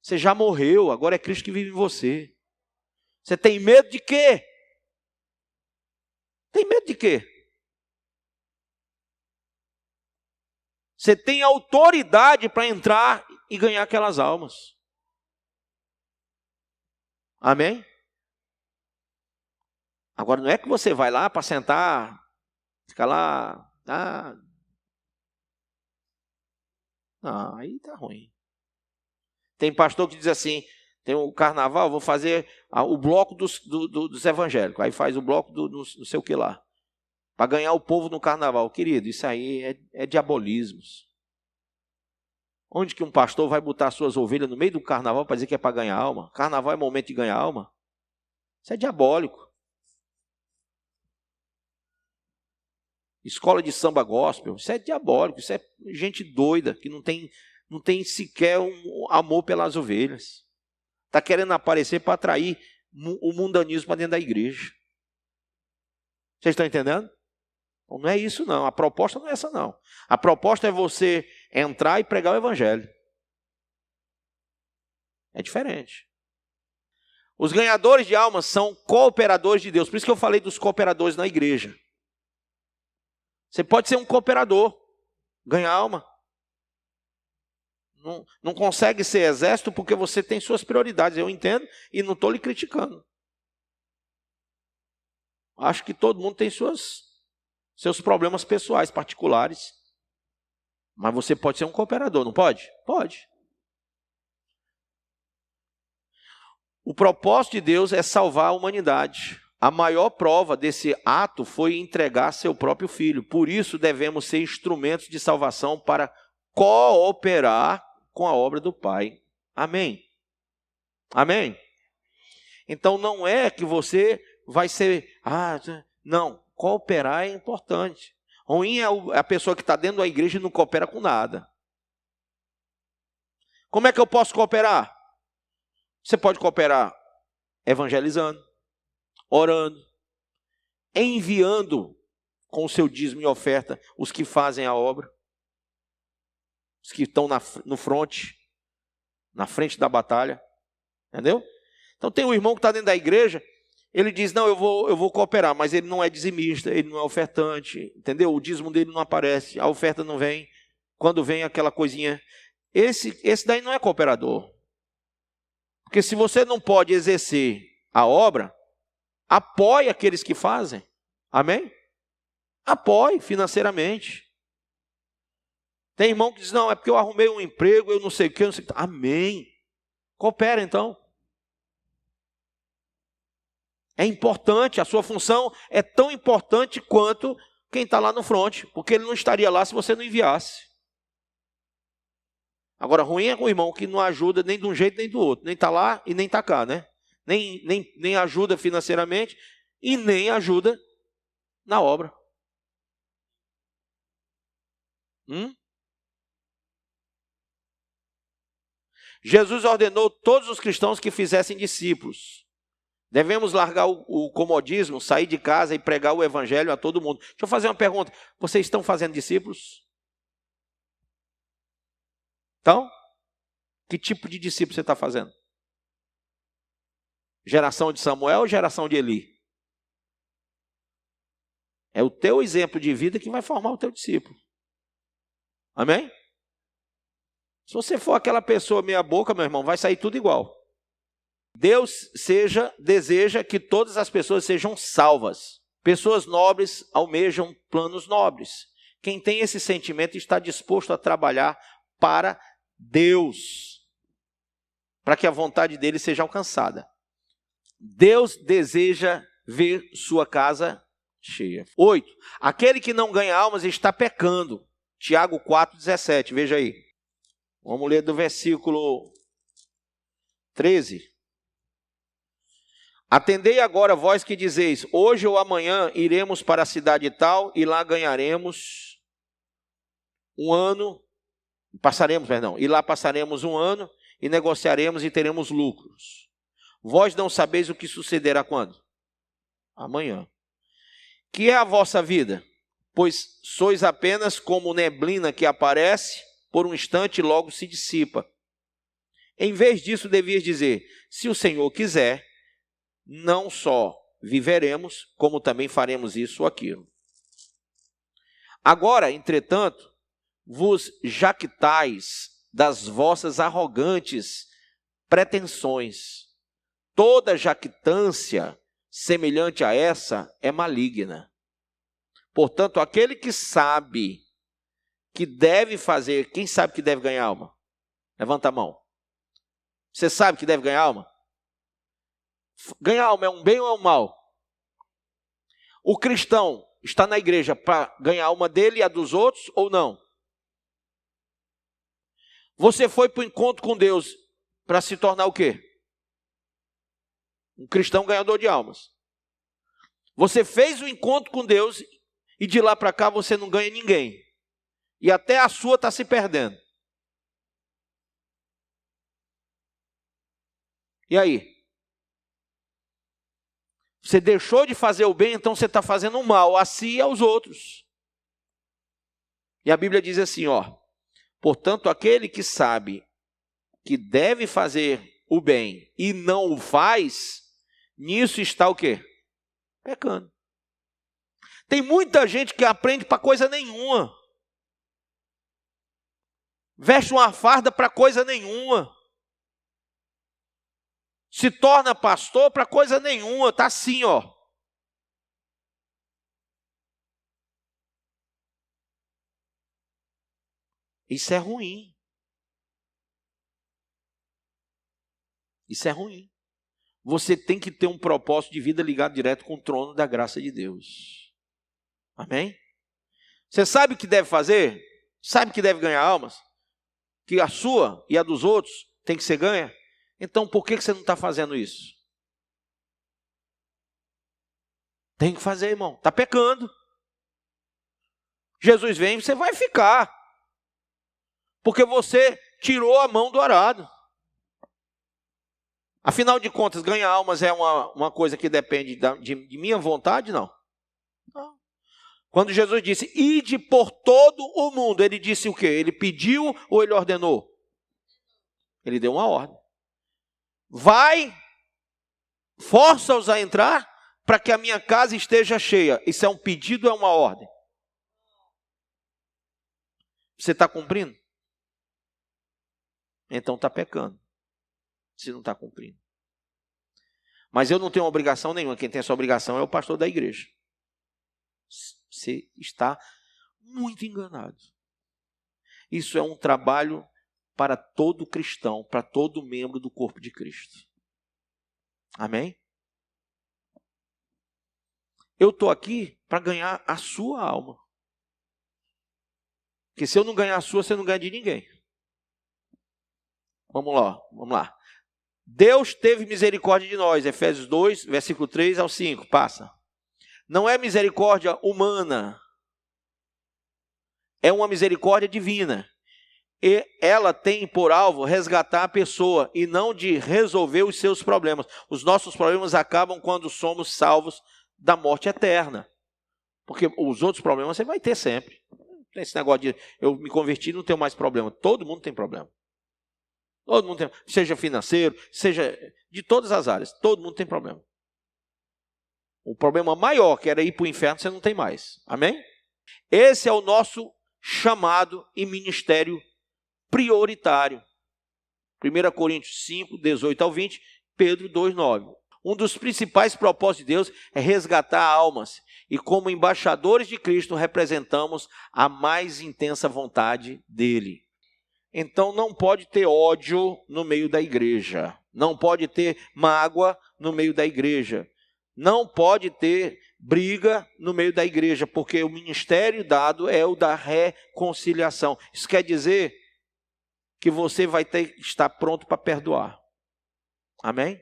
S1: Você já morreu, agora é Cristo que vive em você. Você tem medo de quê? Tem medo de quê? Você tem autoridade para entrar e ganhar aquelas almas. Amém? Agora não é que você vai lá para sentar, ficar lá, Não, aí tá ruim. Tem pastor que diz assim, tem o carnaval, vou fazer o bloco dos evangélicos. Aí faz o bloco do não sei o que lá. Para ganhar o povo no carnaval. Querido, isso aí é diabolismos. Onde que um pastor vai botar suas ovelhas no meio do carnaval para dizer que é para ganhar alma? Carnaval é momento de ganhar alma? Isso é diabólico. Escola de samba gospel, isso é diabólico, isso é gente doida, que não tem sequer um amor pelas ovelhas. Está querendo aparecer para atrair o mundanismo para dentro da igreja. Vocês estão entendendo? Não é isso não, a proposta não é essa não. A proposta é você entrar e pregar o evangelho. É diferente. Os ganhadores de almas são cooperadores de Deus, por isso que eu falei dos cooperadores na igreja. Você pode ser um cooperador, ganhar alma. Não consegue ser exército porque você tem suas prioridades, eu entendo, e não estou lhe criticando. Acho que todo mundo tem seus problemas pessoais, particulares. Mas você pode ser um cooperador, não pode? Pode. O propósito de Deus é salvar a humanidade. A maior prova desse ato foi entregar seu próprio filho. Por isso devemos ser instrumentos de salvação para cooperar com a obra do Pai. Amém? Amém? Então não é que você vai ser... não, cooperar é importante. Ruim é a pessoa que está dentro da igreja e não coopera com nada. Como é que eu posso cooperar? Você pode cooperar evangelizando, orando, enviando com o seu dízimo e oferta os que fazem a obra, os que estão no fronte, na frente da batalha, entendeu? Então tem um irmão que está dentro da igreja, ele diz, não, eu vou cooperar, mas ele não é dizimista, ele não é ofertante, entendeu? O dízimo dele não aparece, a oferta não vem, quando vem aquela coisinha, esse daí não é cooperador. Porque se você não pode exercer a obra, apoie aqueles que fazem. Amém? Apoie financeiramente. Tem irmão que diz, não, é porque eu arrumei um emprego, eu não sei o que, eu não sei o que. Amém. Coopera então. É importante, a sua função é tão importante quanto quem está lá no fronte, porque ele não estaria lá se você não enviasse. Agora, ruim é com o irmão que não ajuda nem de um jeito nem do outro, nem está lá e nem está cá, né? Nem ajuda financeiramente e nem ajuda na obra. Jesus ordenou todos os cristãos que fizessem discípulos. Devemos largar o comodismo, sair de casa e pregar o evangelho a todo mundo. Deixa eu fazer uma pergunta. Vocês estão fazendo discípulos? Então, que tipo de discípulo você está fazendo? Geração de Samuel ou geração de Eli? É o teu exemplo de vida que vai formar o teu discípulo. Amém? Se você for aquela pessoa meia boca, meu irmão, vai sair tudo igual. Deus deseja que todas as pessoas sejam salvas. Pessoas nobres almejam planos nobres. Quem tem esse sentimento está disposto a trabalhar para Deus, para que a vontade dele seja alcançada. Deus deseja ver sua casa cheia. 8. Aquele que não ganha almas está pecando. Tiago 4,17, veja aí. Vamos ler do versículo 13. Atendei agora vós que dizeis, hoje ou amanhã iremos para a cidade tal e lá ganharemos um ano, e lá passaremos um ano e negociaremos e teremos lucros. Vós não sabeis o que sucederá quando? Amanhã. Que é a vossa vida? Pois sois apenas como neblina que aparece por um instante e logo se dissipa. Em vez disso, devias dizer, se o Senhor quiser, não só viveremos, como também faremos isso ou aquilo. Agora, entretanto, vos jactais das vossas arrogantes pretensões. Toda jactância semelhante a essa é maligna. Portanto, aquele que sabe que deve fazer? Quem sabe que deve ganhar alma? Levanta a mão. Você sabe que deve ganhar alma? Ganhar alma é um bem ou é um mal? O cristão está na igreja para ganhar a alma dele e a dos outros ou não? Você foi para o encontro com Deus para se tornar o quê? Um cristão ganhador de almas. Você fez o encontro com Deus e de lá para cá você não ganha ninguém. E até a sua está se perdendo. E aí? Você deixou de fazer o bem, então você está fazendo o mal a si e aos outros. E a Bíblia diz assim, ó. Portanto, aquele que sabe que deve fazer o bem e não o faz, nisso está o quê? Pecando. Tem muita gente que aprende para coisa nenhuma. Veste uma farda para coisa nenhuma. Se torna pastor para coisa nenhuma. Está assim, ó. Isso é ruim. Isso é ruim. Você tem que ter um propósito de vida ligado direto com o trono da graça de Deus. Amém? Você sabe o que deve fazer? Sabe que deve ganhar almas? Que a sua e a dos outros tem que ser ganha? Então por que você não está fazendo isso? Tem que fazer, irmão. Está pecando. Jesus vem, você vai ficar. Porque você tirou a mão do arado. Afinal de contas, ganhar almas é uma coisa que depende de minha vontade? Não. Não. Quando Jesus disse, ide por todo o mundo, ele disse o quê? Ele pediu ou ele ordenou? Ele deu uma ordem. Vai, força-os a entrar, para que a minha casa esteja cheia. Isso é um pedido ou é uma ordem? Você está cumprindo? Então está pecando. Se não está cumprindo. Mas eu não tenho obrigação nenhuma. Quem tem essa obrigação é o pastor da igreja. Você está muito enganado. Isso é um trabalho para todo cristão, para todo membro do corpo de Cristo. Amém? Eu estou aqui para ganhar a sua alma. Porque se eu não ganhar a sua, você não ganha de ninguém. Vamos lá. Deus teve misericórdia de nós, Efésios 2, versículo 3 ao 5, passa. Não é misericórdia humana, é uma misericórdia divina. E ela tem por alvo resgatar a pessoa e não de resolver os seus problemas. Os nossos problemas acabam quando somos salvos da morte eterna. Porque os outros problemas você vai ter sempre. Não tem esse negócio de eu me converti e não tenho mais problema. Todo mundo tem problema. Todo mundo tem, seja financeiro, seja de todas as áreas. Todo mundo tem problema. O problema maior, que era ir para o inferno, você não tem mais. Amém? Esse é o nosso chamado e ministério prioritário. 1 Coríntios 5, 18 ao 20, Pedro 2, 9. Um dos principais propósitos de Deus é resgatar almas. E como embaixadores de Cristo, representamos a mais intensa vontade dele. Então não pode ter ódio no meio da igreja. Não pode ter mágoa no meio da igreja. Não pode ter briga no meio da igreja, porque o ministério dado é o da reconciliação. Isso quer dizer que você vai ter que estar pronto para perdoar. Amém?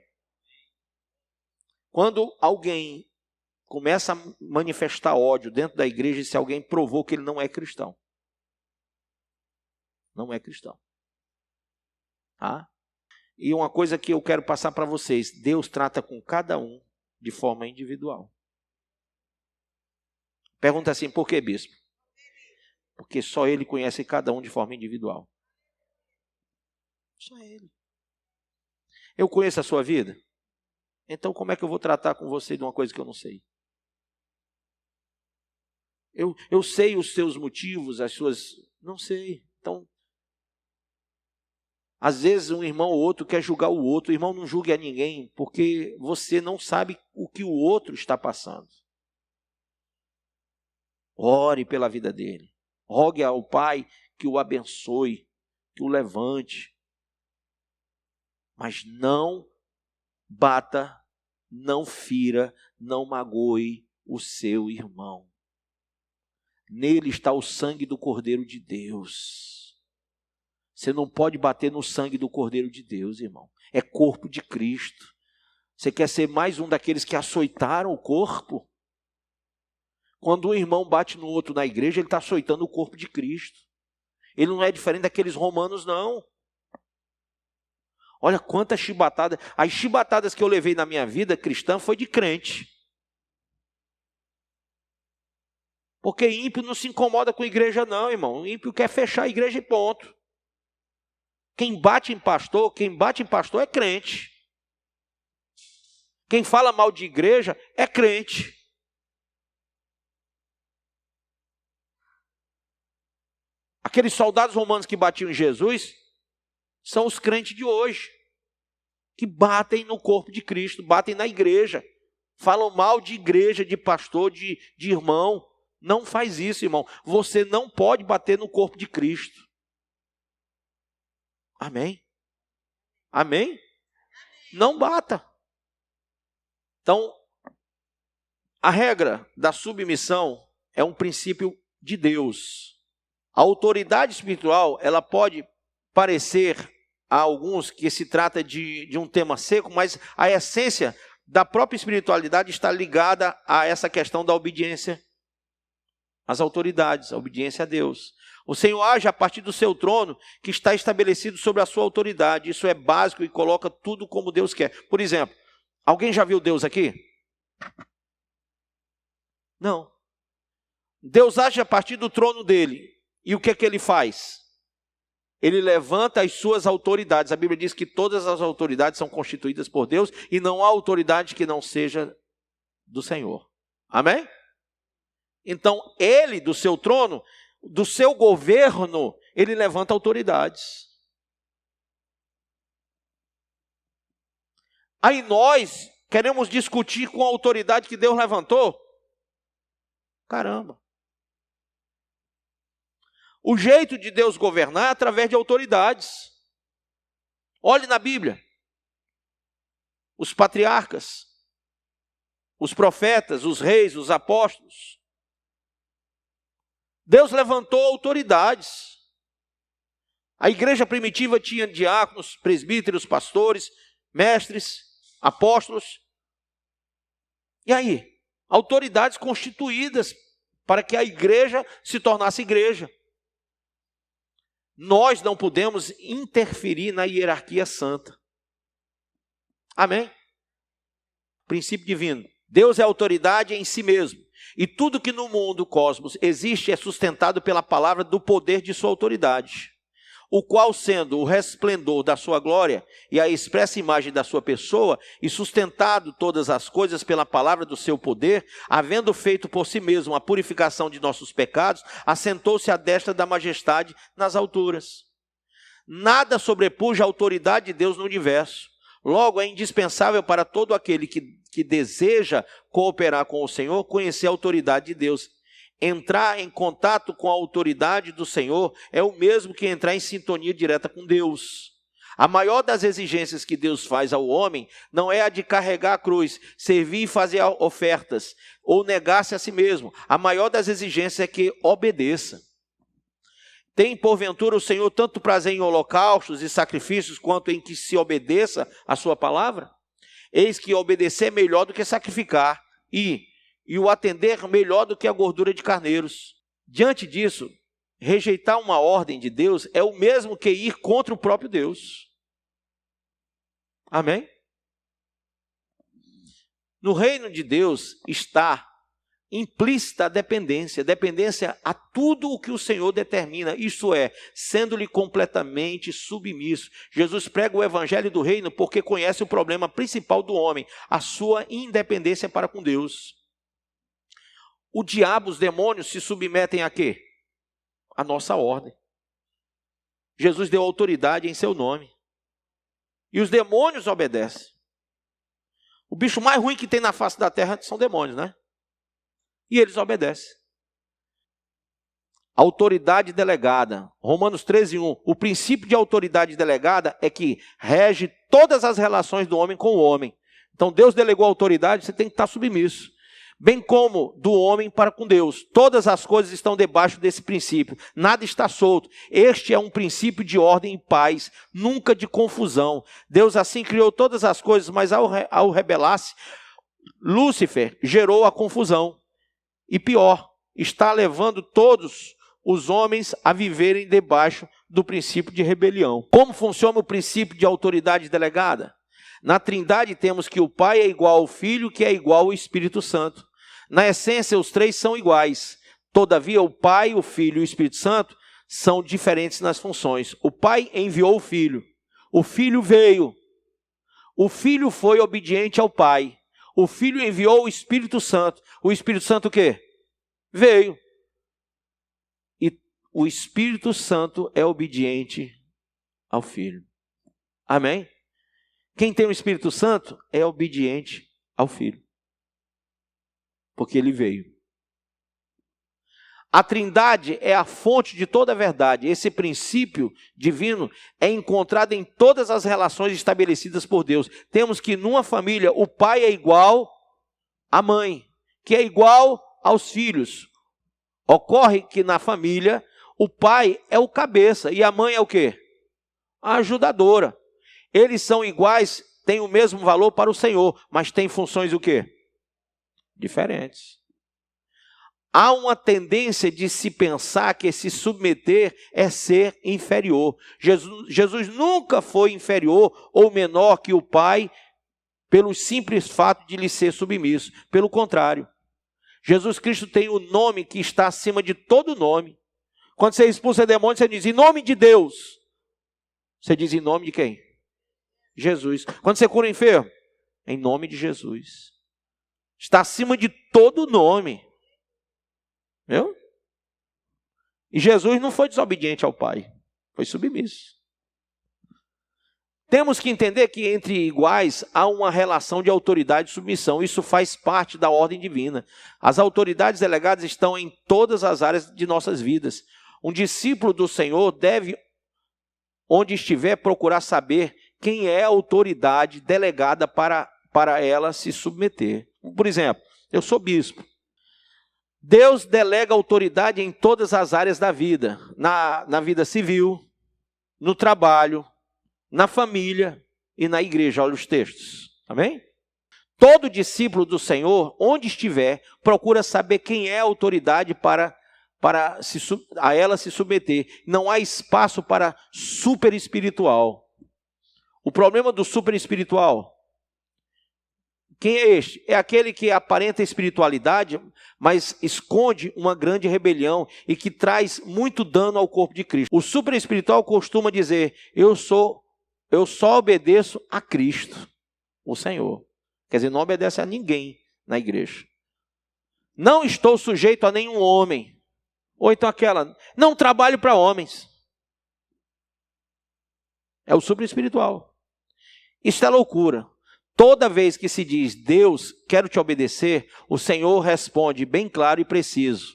S1: Quando alguém começa a manifestar ódio dentro da igreja, se alguém provou que ele não é cristão. Não é cristão. Tá? E uma coisa que eu quero passar para vocês, Deus trata com cada um de forma individual. Pergunta assim, por que, bispo? Porque só ele conhece cada um de forma individual. Só ele. Eu conheço a sua vida? Então como é que eu vou tratar com você de uma coisa que eu não sei? Eu sei os seus motivos, as suas... Não sei. Então, às vezes um irmão ou outro quer julgar o outro. O irmão não julgue a ninguém, porque você não sabe o que o outro está passando. Ore pela vida dele. rogue ao Pai que o abençoe, que o levante. Mas não bata, não fira, não magoe o seu irmão. Nele está o sangue do Cordeiro de Deus. Você não pode bater no sangue do Cordeiro de Deus, irmão. É corpo de Cristo. Você quer ser mais um daqueles que açoitaram o corpo? Quando um irmão bate no outro na igreja, ele está açoitando o corpo de Cristo. Ele não é diferente daqueles romanos, não. Olha quantas chibatadas. As chibatadas que eu levei na minha vida cristã foi de crente. Porque ímpio não se incomoda com a igreja não, irmão. O ímpio quer fechar a igreja e ponto. Quem bate em pastor é crente. Quem fala mal de igreja é crente. Aqueles soldados romanos que batiam em Jesus são os crentes de hoje, que batem no corpo de Cristo, batem na igreja, falam mal de igreja, de pastor, de irmão. Não faz isso, irmão. Você não pode bater no corpo de Cristo. Amém? Amém? Não bata. Então, a regra da submissão é um princípio de Deus. A autoridade espiritual, ela pode parecer a alguns que se trata de um tema seco, mas a essência da própria espiritualidade está ligada a essa questão da obediência às autoridades, a obediência a Deus. O Senhor age a partir do seu trono, que está estabelecido sobre a sua autoridade. Isso é básico e coloca tudo como Deus quer. Por exemplo, alguém já viu Deus aqui? Não. Deus age a partir do trono dele. E o que é que ele faz? Ele levanta as suas autoridades. A Bíblia diz que todas as autoridades são constituídas por Deus e não há autoridade que não seja do Senhor. Amém? Então, ele, do seu trono, do seu governo, ele levanta autoridades. Aí nós queremos discutir com a autoridade que Deus levantou? Caramba! O jeito de Deus governar é através de autoridades. Olhe na Bíblia. Os patriarcas, os profetas, os reis, os apóstolos. Deus levantou autoridades. A igreja primitiva tinha diáconos, presbíteros, pastores, mestres, apóstolos. E aí? Autoridades constituídas para que a igreja se tornasse igreja. Nós não podemos interferir na hierarquia santa. Amém? Princípio divino. Deus é autoridade em si mesmo. E tudo que no mundo, cosmos, existe é sustentado pela palavra do poder de sua autoridade. O qual, sendo o resplendor da sua glória e a expressa imagem da sua pessoa, e sustentado todas as coisas pela palavra do seu poder, havendo feito por si mesmo a purificação de nossos pecados, assentou-se à destra da majestade nas alturas. Nada sobrepuja a autoridade de Deus no universo. Logo, é indispensável para todo aquele que deseja cooperar com o Senhor, conhecer a autoridade de Deus. Entrar em contato com a autoridade do Senhor é o mesmo que entrar em sintonia direta com Deus. A maior das exigências que Deus faz ao homem não é a de carregar a cruz, servir e fazer ofertas, ou negar-se a si mesmo. A maior das exigências é que obedeça. Tem, porventura, o Senhor tanto prazer em holocaustos e sacrifícios, quanto em que se obedeça a sua palavra? Eis que obedecer é melhor do que sacrificar, e o atender melhor do que a gordura de carneiros. Diante disso, rejeitar uma ordem de Deus é o mesmo que ir contra o próprio Deus. Amém? No reino de Deus está implícita a dependência a tudo o que o Senhor determina, isto é, sendo-lhe completamente submisso. Jesus prega o evangelho do reino porque conhece o problema principal do homem, a sua independência para com Deus. O diabo, os demônios se submetem a quê? A nossa ordem. Jesus deu autoridade em seu nome. E os demônios obedecem. O bicho mais ruim que tem na face da terra são demônios, né? E eles obedecem. autoridade delegada. Romanos 13:1. O princípio de autoridade delegada é que rege todas as relações do homem com o homem. Então Deus delegou a autoridade, você tem que estar submisso. Bem como do homem para com Deus. Todas as coisas estão debaixo desse princípio. Nada está solto. Este é um princípio de ordem e paz, nunca de confusão. Deus assim criou todas as coisas, mas ao rebelar-se, Lúcifer gerou a confusão. E pior, está levando todos os homens a viverem debaixo do princípio de rebelião. Como funciona o princípio de autoridade delegada? Na Trindade temos que o Pai é igual ao Filho, que é igual ao Espírito Santo. Na essência, os três são iguais. Todavia, o Pai, o Filho e o Espírito Santo são diferentes nas funções. O Pai enviou o Filho. O Filho veio. O Filho foi obediente ao Pai. O Filho enviou o Espírito Santo. O Espírito Santo o quê? Veio. E o Espírito Santo é obediente ao Filho. Amém? Quem tem o Espírito Santo é obediente ao Filho. Porque ele veio. A Trindade é a fonte de toda a verdade. Esse princípio divino é encontrado em todas as relações estabelecidas por Deus. Temos que numa família o pai é igual à mãe, que é igual aos filhos. Ocorre que na família o pai é o cabeça e a mãe é o quê? A ajudadora. Eles são iguais, têm o mesmo valor para o Senhor, mas têm funções o quê? Diferentes. Há uma tendência de se pensar que se submeter é ser inferior. Jesus nunca foi inferior ou menor que o Pai pelo simples fato de lhe ser submisso. Pelo contrário, Jesus Cristo tem o nome que está acima de todo nome. Quando você expulsa demônio, você diz em nome de Deus. Você diz em nome de quem? Jesus. Quando você cura enfermo, em nome de Jesus. Está acima de todo nome. Viu? E Jesus não foi desobediente ao Pai. Foi submisso. Temos que entender que entre iguais há uma relação de autoridade e submissão. Isso faz parte da ordem divina. As autoridades delegadas estão em todas as áreas de nossas vidas. Um discípulo do Senhor deve, onde estiver, procurar saber quem é a autoridade delegada para ela se submeter. Por exemplo, eu sou bispo. Deus delega autoridade em todas as áreas da vida. Na vida civil, no trabalho, na família e na igreja. Olha os textos. Amém? Todo discípulo do Senhor, onde estiver, procura saber quem é a autoridade para a ela se submeter. Não há espaço para super espiritual. O problema do super espiritual, quem é este? É aquele que aparenta espiritualidade, mas esconde uma grande rebelião e que traz muito dano ao corpo de Cristo. O super espiritual costuma dizer, eu só obedeço a Cristo, o Senhor. Quer dizer, não obedece a ninguém na igreja. Não estou sujeito a nenhum homem. Ou então aquela, não trabalho para homens. É o super espiritual. Isso é loucura. Toda vez que se diz, Deus, quero te obedecer, o Senhor responde bem claro e preciso.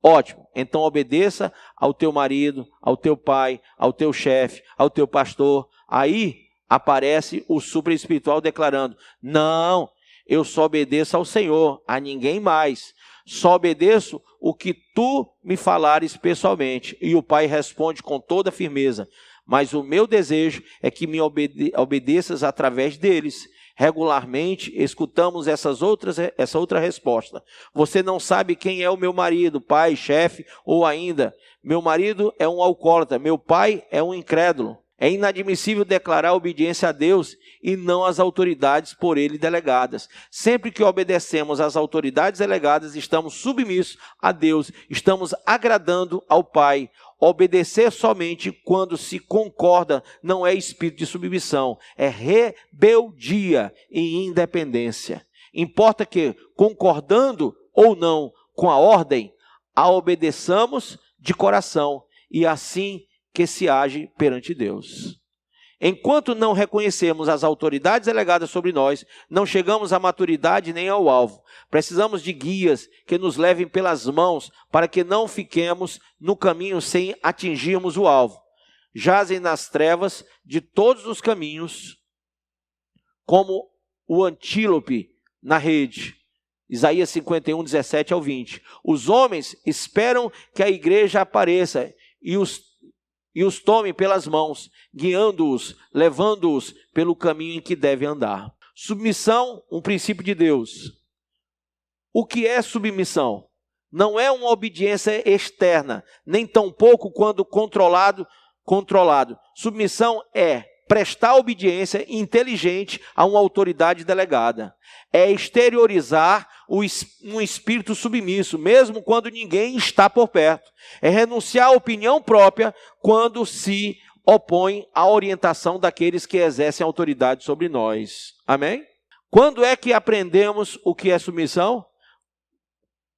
S1: Ótimo, então obedeça ao teu marido, ao teu pai, ao teu chefe, ao teu pastor. Aí aparece o super espiritual declarando, não, eu só obedeço ao Senhor, a ninguém mais. Só obedeço o que tu me falares pessoalmente. E o pai responde com toda firmeza, mas o meu desejo é que me obedeças através deles. Regularmente escutamos essa outra resposta. Você não sabe quem é o meu marido, pai, chefe, ou ainda, meu marido é um alcoólatra, meu pai é um incrédulo. É inadmissível declarar obediência a Deus e não às autoridades por ele delegadas. Sempre que obedecemos às autoridades delegadas, estamos submissos a Deus, estamos agradando ao Pai. Obedecer somente quando se concorda não é espírito de submissão, é rebeldia e independência. Importa que, concordando ou não com a ordem, a obedeçamos de coração e assim que se age perante Deus. Enquanto não reconhecemos as autoridades delegadas sobre nós, não chegamos à maturidade nem ao alvo. Precisamos de guias que nos levem pelas mãos para que não fiquemos no caminho sem atingirmos o alvo. Jazem nas trevas de todos os caminhos, como o antílope na rede. Isaías 51, 17 ao 20. Os homens esperam que a igreja apareça e os tome pelas mãos, guiando-os, levando-os pelo caminho em que devem andar. Submissão, um princípio de Deus. O que é submissão? Não é uma obediência externa, nem tampouco quando controlado. Submissão é prestar obediência inteligente a uma autoridade delegada. É exteriorizar um espírito submisso, mesmo quando ninguém está por perto. É renunciar à opinião própria quando se opõe à orientação daqueles que exercem autoridade sobre nós. Amém? Quando é que aprendemos o que é submissão?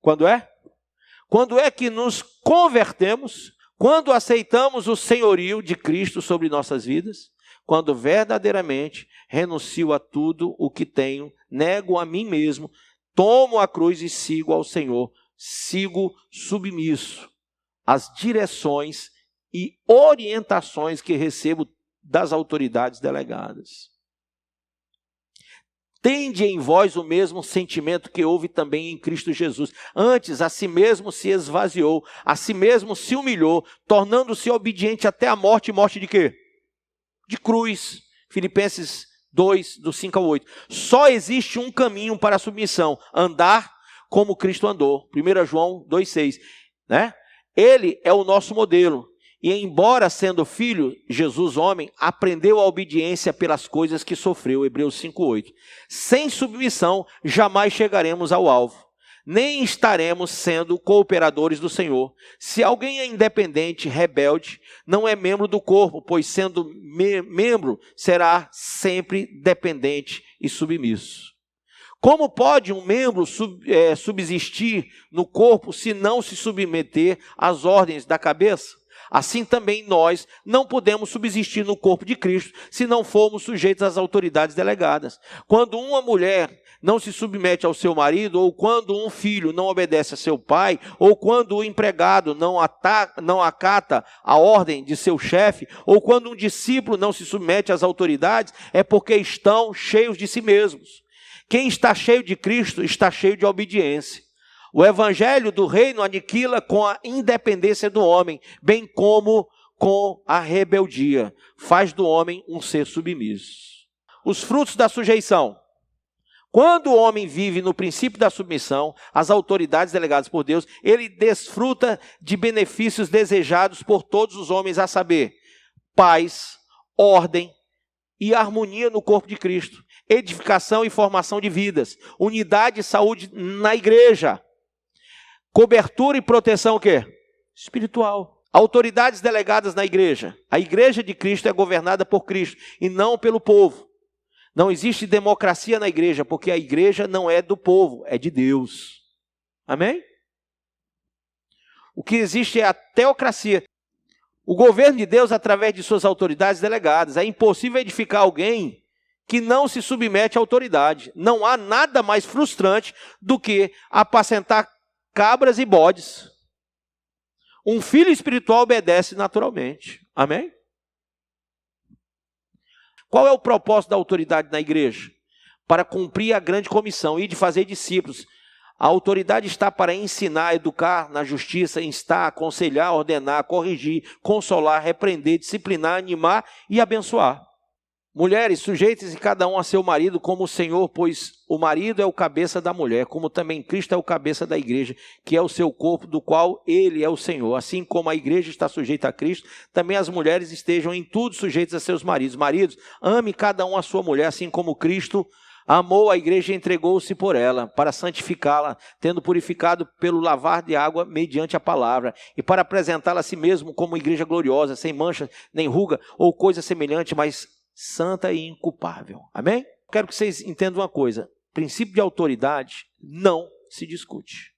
S1: Quando é? Quando é que nos convertemos? Quando aceitamos o senhorio de Cristo sobre nossas vidas? Quando verdadeiramente renuncio a tudo o que tenho, nego a mim mesmo, tomo a cruz e sigo ao Senhor, sigo submisso às direções e orientações que recebo das autoridades delegadas. Tende em vós o mesmo sentimento que houve também em Cristo Jesus. Antes, a si mesmo se esvaziou, a si mesmo se humilhou, tornando-se obediente até a morte. Morte de quê? De cruz. Filipenses 2, do 5 ao 8. Só existe um caminho para a submissão: andar como Cristo andou. 1 João 2,6. Né? Ele é o nosso modelo. E embora sendo filho, Jesus homem, aprendeu a obediência pelas coisas que sofreu. Hebreus 5,8. Sem submissão, jamais chegaremos ao alvo. Nem estaremos sendo cooperadores do Senhor. Se alguém é independente, rebelde, não é membro do corpo, pois sendo membro, será sempre dependente e submisso. Como pode um membro subsistir no corpo se não se submeter às ordens da cabeça? Assim também nós não podemos subsistir no corpo de Cristo se não formos sujeitos às autoridades delegadas. Quando uma mulher não se submete ao seu marido, ou quando um filho não obedece a seu pai, ou quando o empregado não acata a ordem de seu chefe, ou quando um discípulo não se submete às autoridades, é porque estão cheios de si mesmos. Quem está cheio de Cristo está cheio de obediência. O evangelho do reino aniquila com a independência do homem, bem como com a rebeldia. Faz do homem um ser submisso. Os frutos da sujeição. Quando o homem vive no princípio da submissão às autoridades delegadas por Deus, ele desfruta de benefícios desejados por todos os homens, a saber, paz, ordem e harmonia no corpo de Cristo, edificação e formação de vidas, unidade e saúde na igreja, cobertura e proteção o quê? Espiritual. Autoridades delegadas na igreja. A igreja de Cristo é governada por Cristo e não pelo povo. Não existe democracia na igreja, porque a igreja não é do povo, é de Deus. Amém? O que existe é a teocracia. O governo de Deus através de suas autoridades delegadas. É impossível edificar alguém que não se submete à autoridade. Não há nada mais frustrante do que apacentar cabras e bodes. Um filho espiritual obedece naturalmente. Amém? Qual é o propósito da autoridade na igreja? Para cumprir a grande comissão e de fazer discípulos. A autoridade está para ensinar, educar na justiça, instar, aconselhar, ordenar, corrigir, consolar, repreender, disciplinar, animar e abençoar. Mulheres, sujeitem-se cada um a seu marido como o Senhor, pois o marido é o cabeça da mulher, como também Cristo é o cabeça da igreja, que é o seu corpo, do qual ele é o Senhor. Assim como a igreja está sujeita a Cristo, também as mulheres estejam em tudo sujeitas a seus maridos. Maridos, ame cada um a sua mulher, assim como Cristo amou a igreja e entregou-se por ela, para santificá-la, tendo purificado pelo lavar de água mediante a palavra, e para apresentá-la a si mesmo como igreja gloriosa, sem mancha, nem ruga, ou coisa semelhante, mas santa e inculpável. Amém? Quero que vocês entendam uma coisa. Princípio de autoridade não se discute.